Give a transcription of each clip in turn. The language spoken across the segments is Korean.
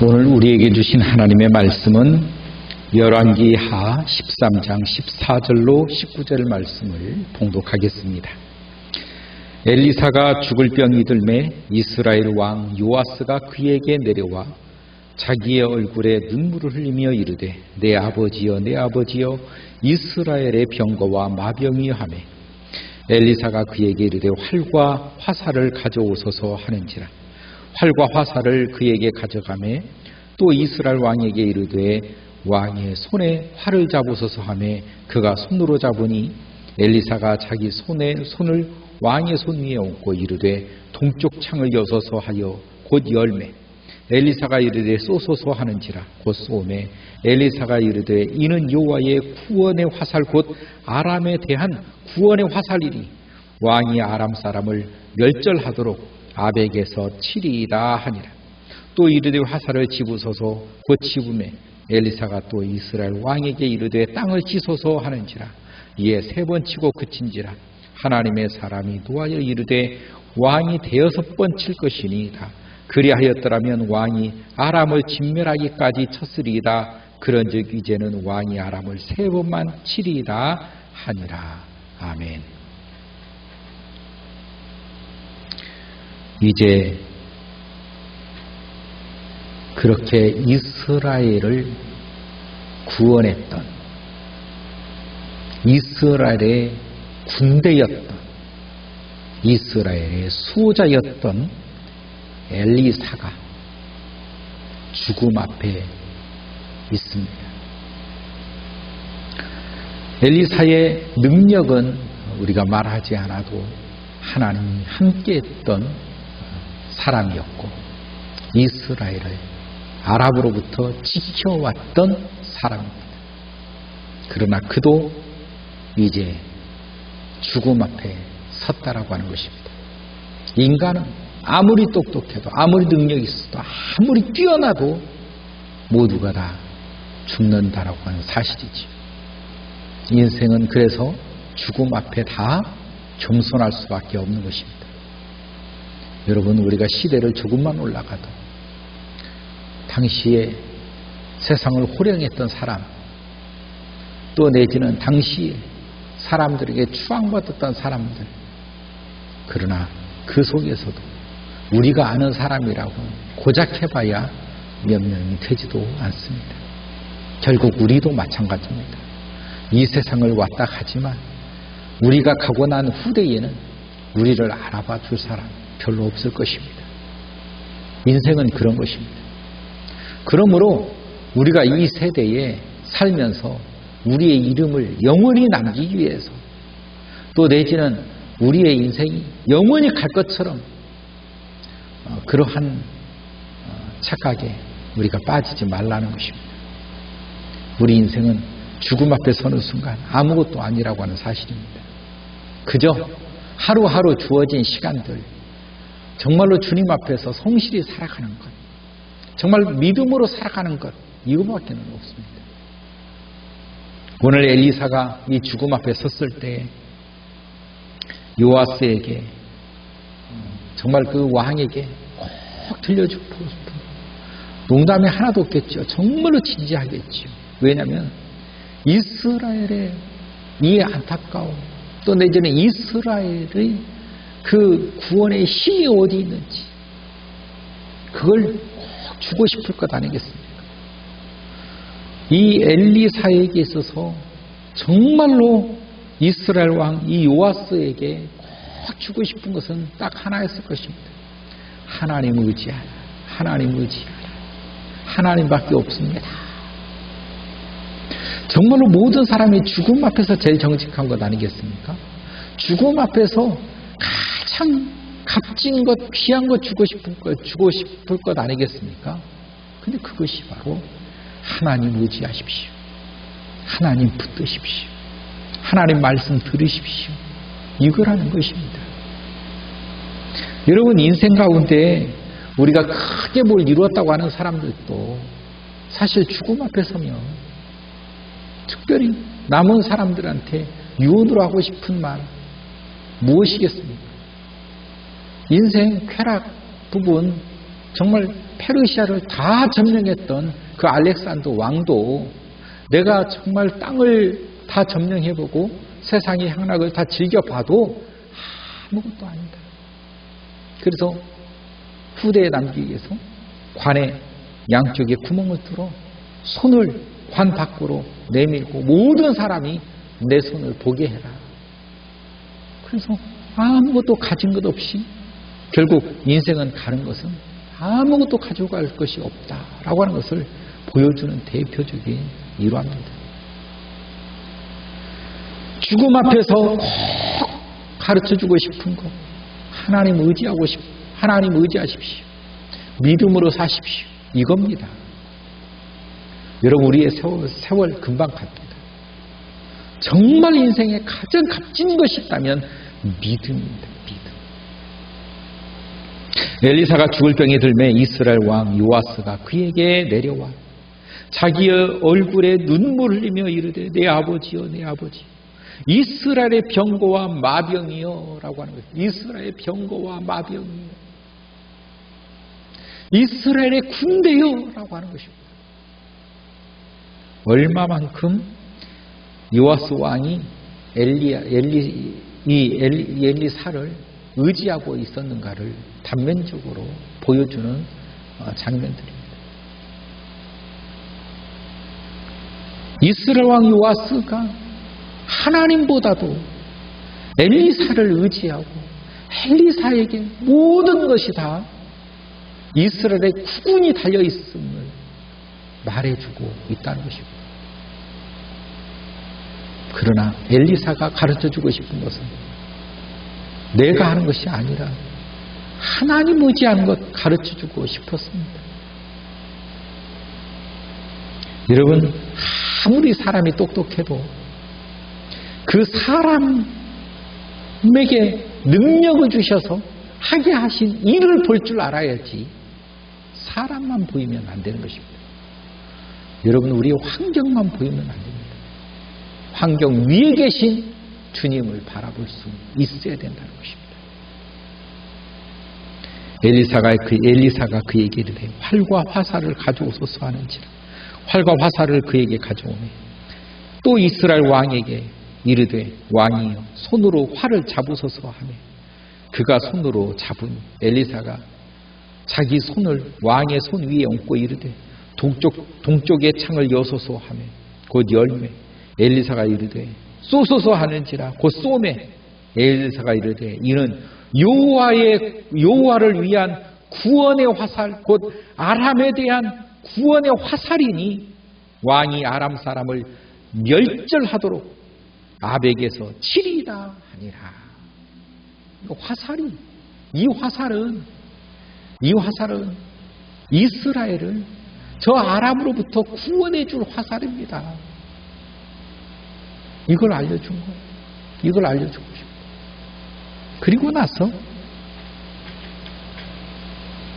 오늘 우리에게 주신 하나님의 말씀은 열왕기하 13장 14절로 19절 말씀을 봉독하겠습니다. 엘리사가 죽을 병이 들매 이스라엘 왕 요아스가 그에게 내려와 자기의 얼굴에 눈물을 흘리며 이르되 내 아버지여 내 아버지여 이스라엘의 병거와 마병이 하매 엘리사가 그에게 이르되 활과 화살을 가져오소서 하는지라. 활과 화살을 그에게 가져가매 또 이스라엘 왕에게 이르되 왕의 손에 활을 잡으소서 하매 그가 손으로 잡으니 엘리사가 자기 손을 왕의 손 위에 얹고 이르되 동쪽 창을 여소서 하여 곧 열매 엘리사가 이르되 쏘소서 하는지라. 곧 쏘매 엘리사가 이르되 이는 여호와의 구원의 화살 곧 아람에 대한 구원의 화살이니 왕이 아람 사람을 멸절하도록 아벡에서 치리이다 하니라. 또 이르되 화살을 집으소서. 곧 집음에 엘리사가 또 이스라엘 왕에게 이르되 땅을 치소서 하는지라. 이에 세 번 치고 그친지라. 하나님의 사람이 노하여 이르되 왕이 대여섯 번 칠 것이니이다. 그리하였더라면 왕이 아람을 진멸하기까지 쳤으리이다. 그런즉 이제는 왕이 아람을 세 번만 치리이다 하니라. 아멘. 이제 그렇게 이스라엘을 구원했던 이스라엘의 군대였던 이스라엘의 수호자였던 엘리사가 죽음 앞에 있습니다. 엘리사의 능력은 우리가 말하지 않아도 하나님이 함께했던 사람이었고 이스라엘을 아랍으로부터 지켜왔던 사람입니다. 그러나 그도 이제 죽음 앞에 섰다라고 하는 것입니다. 인간은 아무리 똑똑해도 아무리 능력이 있어도 아무리 뛰어나도 모두가 다 죽는다라고 하는 사실이지. 인생은 그래서 죽음 앞에 다 겸손할 수밖에 없는 것입니다. 여러분, 우리가 시대를 조금만 올라가도 당시에 세상을 호령했던 사람, 또 내지는 당시에 사람들에게 추앙받았던 사람들, 그러나 그 속에서도 우리가 아는 사람이라고 고작 해봐야 몇 명이 되지도 않습니다. 결국 우리도 마찬가지입니다. 이 세상을 왔다 가지만 우리가 가고 난 후대에는 우리를 알아봐 줄 사람 별로 없을 것입니다. 인생은 그런 것입니다. 그러므로 우리가 이 세대에 살면서 우리의 이름을 영원히 남기기 위해서 또 내지는 우리의 인생이 영원히 갈 것처럼 그러한 착각에 우리가 빠지지 말라는 것입니다. 우리 인생은 죽음 앞에 서는 순간 아무것도 아니라고 하는 사실입니다. 그저 하루하루 주어진 시간들, 정말로 주님 앞에서 성실히 살아가는 것, 정말 믿음으로 살아가는 것, 이거밖에는 없습니다. 오늘 엘리사가 이 죽음 앞에 섰을 때 요아스에게 정말 그 왕에게 꼭 들려주고 싶은 농담이 하나도 없겠죠. 정말로 진지하겠죠. 왜냐하면 이스라엘의 이 안타까움, 또 내지는 이스라엘의 그 구원의 힘이 어디 있는지 그걸 꼭 주고 싶을 것 아니겠습니까? 이 엘리사에게 있어서 정말로 이스라엘 왕 이 요아스에게 꼭 주고 싶은 것은 딱 하나였을 것입니다. 하나님 의지하라. 하나님 의지하라. 하나님밖에 없습니다. 정말로 모든 사람이 죽음 앞에서 제일 정직한 것 아니겠습니까? 죽음 앞에서 가장 값진 것, 귀한 것 주고 싶을 것 아니겠습니까? 근데 그것이 바로 하나님 의지하십시오. 하나님 붙드십시오. 하나님 말씀 들으십시오. 이거라는 것입니다. 여러분, 인생 가운데 우리가 크게 뭘 이루었다고 하는 사람들도 사실 죽음 앞에 서면 특별히 남은 사람들한테 유언으로 하고 싶은 말 무엇이겠습니까? 인생 쾌락 부분 정말 페르시아를 다 점령했던 그 알렉산더 왕도 내가 정말 땅을 다 점령해보고 세상의 향락을 다 즐겨봐도 아무것도 아니다. 그래서 후대에 남기기 위해서 관의 양쪽에 구멍을 뚫어 손을 관 밖으로 내밀고 모든 사람이 내 손을 보게 해라. 그래서 아무것도 가진 것 없이 결국 인생은 가는 것은 아무것도 가져갈 것이 없다라고 하는 것을 보여주는 대표적인 일화입니다. 죽음 앞에서 꼭 가르쳐주고 싶은 것, 하나님 의지하십시오. 믿음으로 사십시오. 이겁니다. 여러분, 우리의 세월 금방 갑니다. 정말 인생에 가장 값진 것이 있다면 믿음입니다. 믿음. 엘리사가 죽을 병에 들매 이스라엘 왕 요아스가 그에게 내려와 자기의 얼굴에 눈물을 흘리며 이르되 내 아버지여 내 아버지 이스라엘의 병거와 마병이여 라고 하는 거예요. 이스라엘의 병거와 마병이여 이스라엘의 군대여 라고 하는 것입니다. 얼마만큼 요아스 왕이 엘리사를 의지하고 있었는가를 단면적으로 보여주는 장면들입니다. 이스라엘 왕 요아스가 하나님보다도 엘리사를 의지하고 엘리사에게 모든 것이 다 이스라엘의 국군이 달려있음을 말해주고 있다는 것입니다. 그러나 엘리사가 가르쳐주고 싶은 것은 내가 하는 것이 아니라 하나님 의지하는 것 가르쳐주고 싶었습니다. 여러분, 아무리 사람이 똑똑해도 그 사람에게 능력을 주셔서 하게 하신 일을 볼 줄 알아야지 사람만 보이면 안 되는 것입니다. 여러분, 우리의 환경만 보이면 안 됩니다. 환경 위에 계신 주님을 바라볼 수 있어야 된다는 것입니다. 엘리사가 그에게 이르되 활과 화살을 가져오소서 하는지라 활과 화살을 그에게 가져오매 또 이스라엘 왕에게 이르되 왕이여 손으로 활을 잡으소서 하매 그가 손으로 잡으니 엘리사가 자기 손을 왕의 손 위에 얹고 이르되 동쪽의 창을 여소서 하매 곧 열매 엘리사가 이르되 쏘소서 하는지라 곧 쏘매 엘리사가 이르되 이는 여호와를 위한 구원의 화살 곧 아람에 대한 구원의 화살이니 왕이 아람 사람을 멸절하도록 아벡에서 치리이다 하니라. 이 화살은 이스라엘을 저 아람으로부터 구원해 줄 화살입니다. 이걸 알려준 거예요. 이걸 알려주고 싶어요. 그리고 나서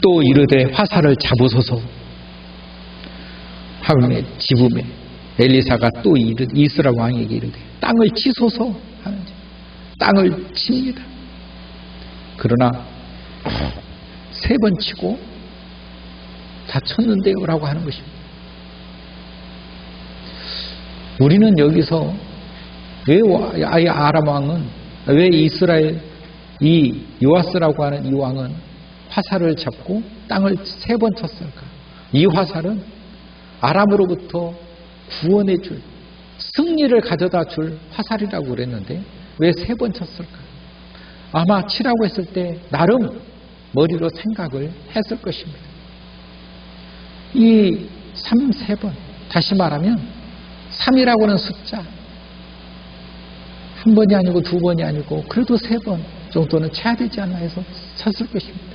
또 이르되 화살을 잡으소서 하매 집음에 엘리사가 또 이스라엘 왕에게 이르되 땅을 치소서 하는지 땅을 칩니다. 그러나 3번 치고 다 쳤는데요 라고 하는 것입니다. 우리는 여기서 왜 아람 왕은 왜 이스라엘 이 요아스라고 하는 이 왕은 화살을 잡고 땅을 3번 쳤을까? 이 화살은 아람으로부터 구원해 줄 승리를 가져다 줄 화살이라고 그랬는데 왜 3번 쳤을까? 아마 치라고 했을 때 나름 머리로 생각을 했을 것입니다. 이 3번 다시 말하면 3이라고 하는 숫자 한 번이 아니고 2번이 아니고 그래도 3번 정도는 쳐야 되지 않나 해서 쳤을 것입니다.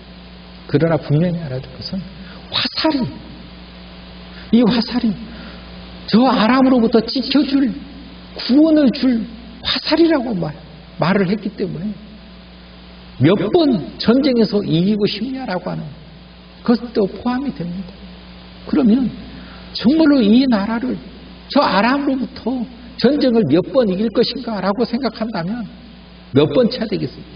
그러나 분명히 알아둘 것은 이 화살이 저 아람으로부터 지켜줄 구원을 줄 화살이라고 말을 했기 때문에 몇 번 전쟁에서 이기고 싶냐라고 하는 그것도 포함이 됩니다. 그러면 정말로 이 나라를 저 아람으로부터 전쟁을 몇 번 이길 것인가 라고 생각한다면 몇 번 쳐야 되겠습니까?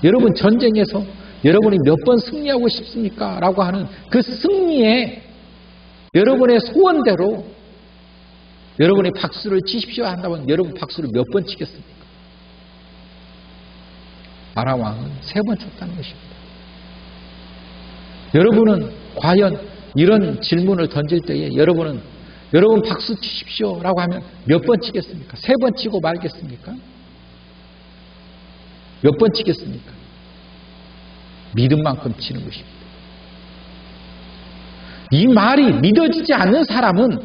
여러분, 전쟁에서 여러분이 몇 번 승리하고 싶습니까? 라고 하는 그 승리에 여러분의 소원대로 여러분이 박수를 치십시오 한다면 여러분 박수를 몇 번 치겠습니까? 아람 왕은 3번 쳤다는 것입니다. 여러분은 과연 이런 질문을 던질 때에 여러분 박수 치십시오 라고 하면 몇 번 치겠습니까? 3번 치고 말겠습니까? 몇 번 치겠습니까? 믿은 만큼 치는 것입니다. 이 말이 믿어지지 않는 사람은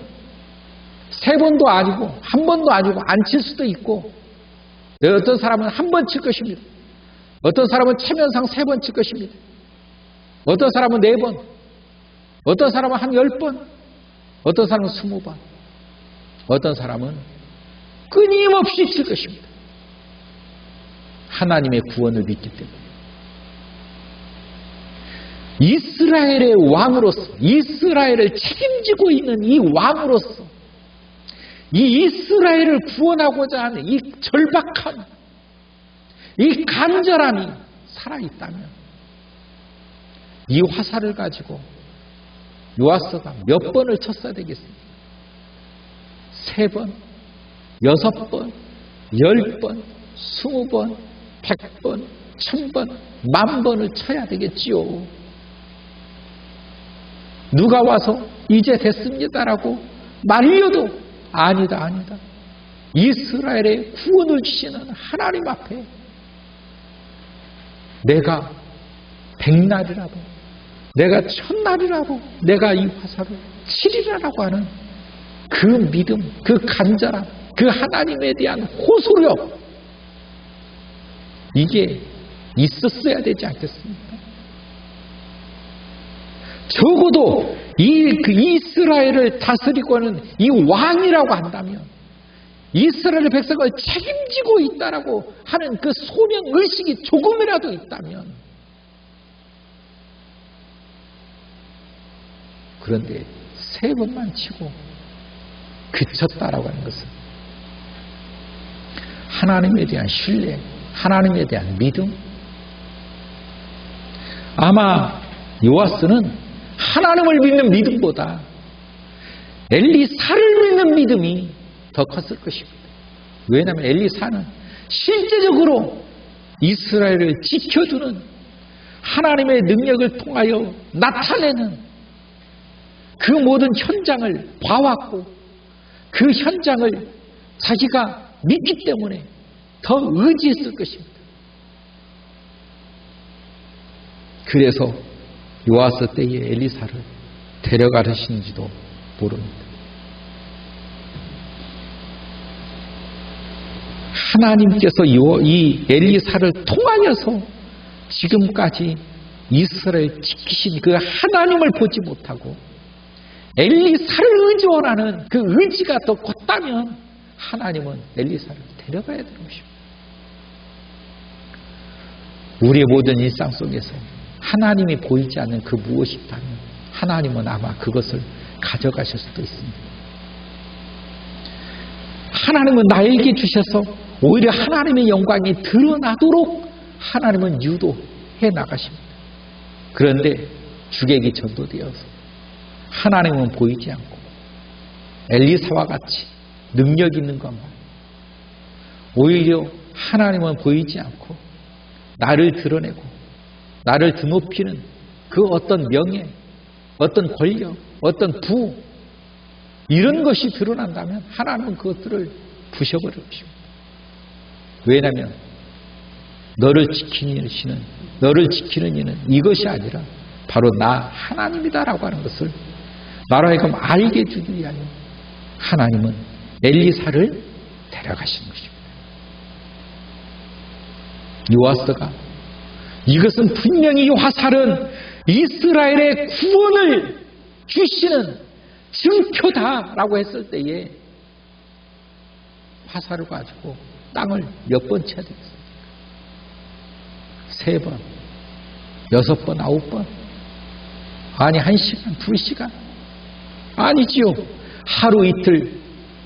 3번도 아니고 1번도 아니고 안 칠 수도 있고, 어떤 사람은 1번 칠 것입니다. 어떤 사람은 체면상 3번 칠 것입니다. 어떤 사람은 4번, 어떤 사람은 한 10번, 어떤 사람은 20번, 어떤 사람은 끊임없이 칠 것입니다. 하나님의 구원을 믿기 때문에. 이스라엘의 왕으로서, 이스라엘을 책임지고 있는 이 왕으로서 이 이스라엘을 구원하고자 하는 이 절박함, 이 간절함이 살아있다면 이 화살을 가지고 요아스가 몇 번을 쳤어야 되겠습니까? 3번, 6번, 10번, 20번, 100번, 1000번, 10,000번을 쳐야 되겠지요. 누가 와서 이제 됐습니다라고 말려도 아니다. 이스라엘의 구원을 주시는 하나님 앞에 내가 100날이라도, 내가 1000날이라도 내가 이 화살을 치리라라고 하는 그 믿음, 그 간절함, 그 하나님에 대한 호소력, 이게 있었어야 되지 않겠습니까? 적어도 그 이스라엘을 다스리고 하는 이 왕이라고 한다면, 이스라엘 백성을 책임지고 있다라고 하는 그 소명 의식이 조금이라도 있다면, 그런데 3번만 치고 그쳤다라고 하는 것은 하나님에 대한 신뢰, 하나님에 대한 믿음. 아마 요아스는 하나님을 믿는 믿음보다 엘리사를 믿는 믿음이 더 컸을 것입니다. 왜냐하면 엘리사는 실제적으로 이스라엘을 지켜주는 하나님의 능력을 통하여 나타내는 그 모든 현장을 봐왔고, 그 현장을 자기가 믿기 때문에 더 의지했을 것입니다. 그래서 요아스 때에 엘리사를 데려가시는지도 모릅니다. 하나님께서 이 엘리사를 통하여서 지금까지 이스라엘 지키신 그 하나님을 보지 못하고 엘리사를 의존하는 그 의지가 더 컸다면 하나님은 엘리사를 데려가야 되는 것입니다. 우리의 모든 일상 속에서 하나님이 보이지 않는 그 무엇이 있다면 하나님은 아마 그것을 가져가실 수도 있습니다. 하나님은 나에게 주셔서 오히려 하나님의 영광이 드러나도록 하나님은 유도해 나가십니다. 그런데 주객이 전도되어서 하나님은 보이지 않고 엘리사와 같이 능력 있는 것만, 오히려 하나님은 보이지 않고 나를 드러내고 나를 드높이는 그 어떤 명예, 어떤 권력, 어떤 부, 이런 것이 드러난다면 하나님은 그것들을 부셔버릴 것입니다. 왜냐하면 너를 지키는 이는 이것이 아니라 바로 나 하나님이다라고 하는 것을 나로 하여금 알게 해주기 위하여 하나님은 엘리사를 데려가시는 것입니다. 요아스가 이것은 분명히 이 화살은 이스라엘의 구원을 주시는 증표다라고 했을 때에 화살을 가지고 땅을 몇 번 쳐야 되겠습니까? 3번, 6번, 9번? 아니 1시간, 2시간? 아니지요. 하루 이틀,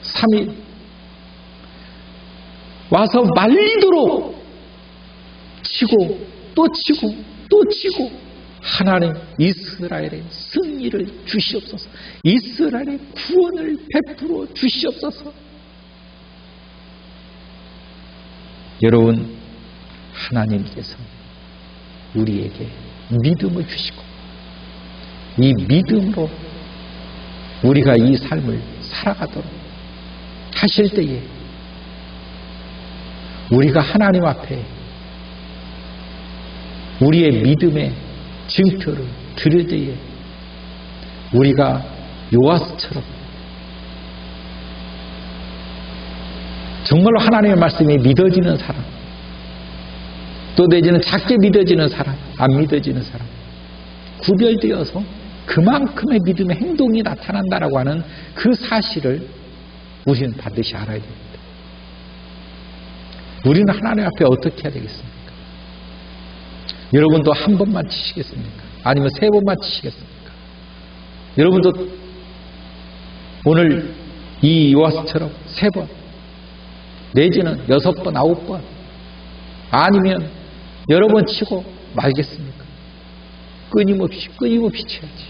3일 와서 말리도록 치고 또 치고 또 지고 하나님 이스라엘의 승리를 주시옵소서. 이스라엘의 구원을 베풀어 주시옵소서. 여러분, 하나님께서 우리에게 믿음을 주시고 이 믿음으로 우리가 이 삶을 살아가도록 하실 때에 우리가 하나님 앞에 우리의 믿음의 증표를 드릴 때에 우리가 요아스처럼 정말로 하나님의 말씀이 믿어지는 사람, 또 내지는 작게 믿어지는 사람, 안 믿어지는 사람 구별되어서 그만큼의 믿음의 행동이 나타난다라고 하는 그 사실을 우리는 반드시 알아야 됩니다. 우리는 하나님 앞에 어떻게 해야 되겠습니까? 여러분도 한 번만 치시겠습니까? 아니면 세 번만 치시겠습니까? 여러분도 오늘 이 요아스처럼 세 번 내지는 6번, 9번 아니면 여러 번 치고 말겠습니까? 끊임없이 쳐야지.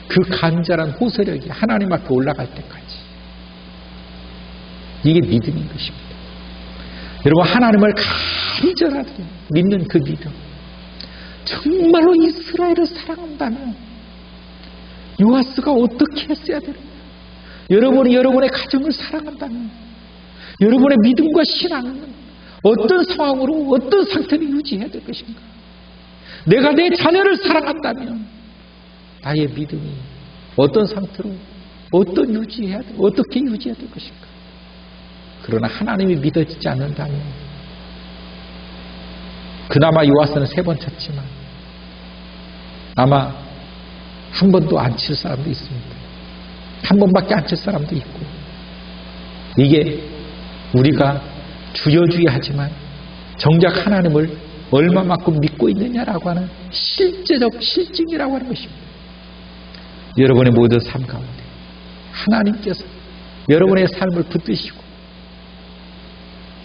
그 간절한 호소력이 하나님 앞에 올라갈 때까지. 이게 믿음인 것입니다. 여러분, 하나님을 간절하게 믿는 그 믿음, 정말로 이스라엘을 사랑한다면 요아스가 어떻게 했어야 되는가? 여러분이 여러분의 가정을 사랑한다면 여러분의 믿음과 신앙은 어떤 상황으로 어떤 상태를 유지해야 될 것인가? 내가 내 자녀를 사랑한다면 나의 믿음이 어떤 상태로 어떻게 유지해야 될 것인가? 그러나 하나님이 믿어지지 않는다면 그나마 요아스는 3번 쳤지만 아마 한 번도 안 칠 사람도 있습니다. 한 번밖에 안 칠 사람도 있고, 이게 우리가 주여주여하지만 정작 하나님을 얼마만큼 믿고 있느냐라고 하는 실제적 실증이라고 하는 것입니다. 여러분의 모든 삶 가운데 하나님께서 여러분의 삶을 붙드시고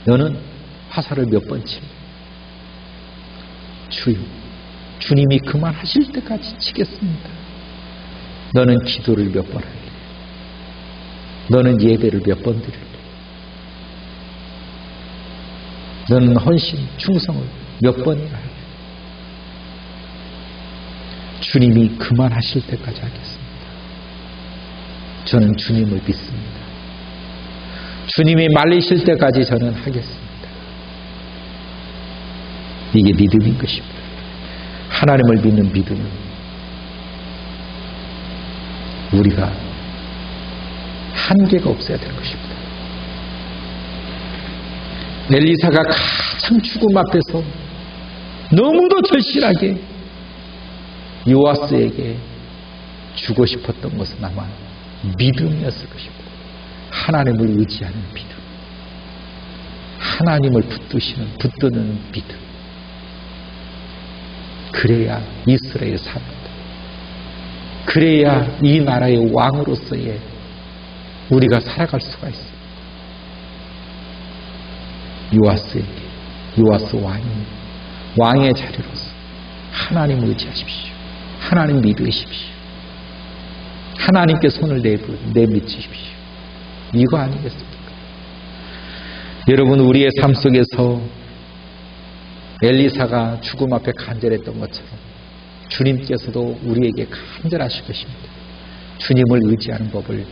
너는 화살을 몇 번 칠래? 주여, 주님이 그만하실 때까지 치겠습니다. 너는 기도를 몇 번 할래? 너는 예배를 몇 번 드릴래? 너는 헌신, 충성을 몇 번이나 할래? 주님이 그만하실 때까지 하겠습니다. 저는 주님을 믿습니다. 주님이 말리실 때까지 저는 하겠습니다. 이게 믿음인 것입니다. 하나님을 믿는 믿음은 우리가 한계가 없어야 되는 것입니다. 엘리사가 가장 죽음 앞에서 너무도 절실하게 요아스에게 주고 싶었던 것은 아마 믿음이었을 것입니다. 하나님을 의지하는 믿음, 하나님을 붙드는 믿음. 그래야 이스라엘이 삽니다. 그래야 이 나라의 왕으로서의 우리가 살아갈 수가 있습니다. 요아스 왕의 자리로서 하나님을 의지하십시오. 하나님 믿으십시오. 하나님께 손을 내미치십시오. 이거 아니겠습니까? 여러분, 우리의 삶 속에서 엘리사가 죽음 앞에 간절했던 것처럼 주님께서도 우리에게 간절하실 것입니다. 주님을 의지하는 법을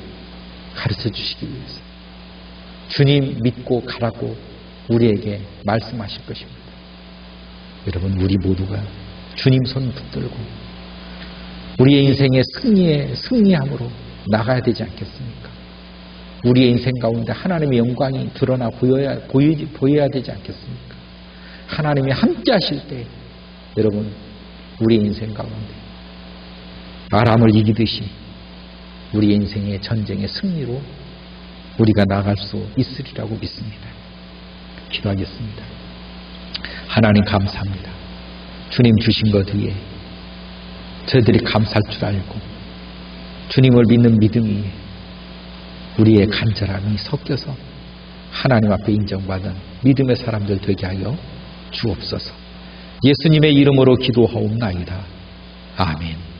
가르쳐 주시기 위해서 주님 믿고 가라고 우리에게 말씀하실 것입니다. 여러분, 우리 모두가 주님 손 붙들고 우리의 인생의 승리함으로 나가야 되지 않겠습니까? 우리의 인생 가운데 하나님의 영광이 드러나 보여야 되지 않겠습니까? 하나님이 함께 하실 때 여러분, 우리의 인생 가운데 아람을 이기듯이 우리의 인생의 전쟁의 승리로 우리가 나갈 수 있으리라고 믿습니다. 기도하겠습니다. 하나님, 감사합니다. 주님 주신 것 위에 저희들이 감사할 줄 알고 주님을 믿는 믿음이 우리의 간절함이 섞여서 하나님 앞에 인정받은 믿음의 사람들 되게 하여 주옵소서. 예수님의 이름으로 기도하옵나이다. 아멘.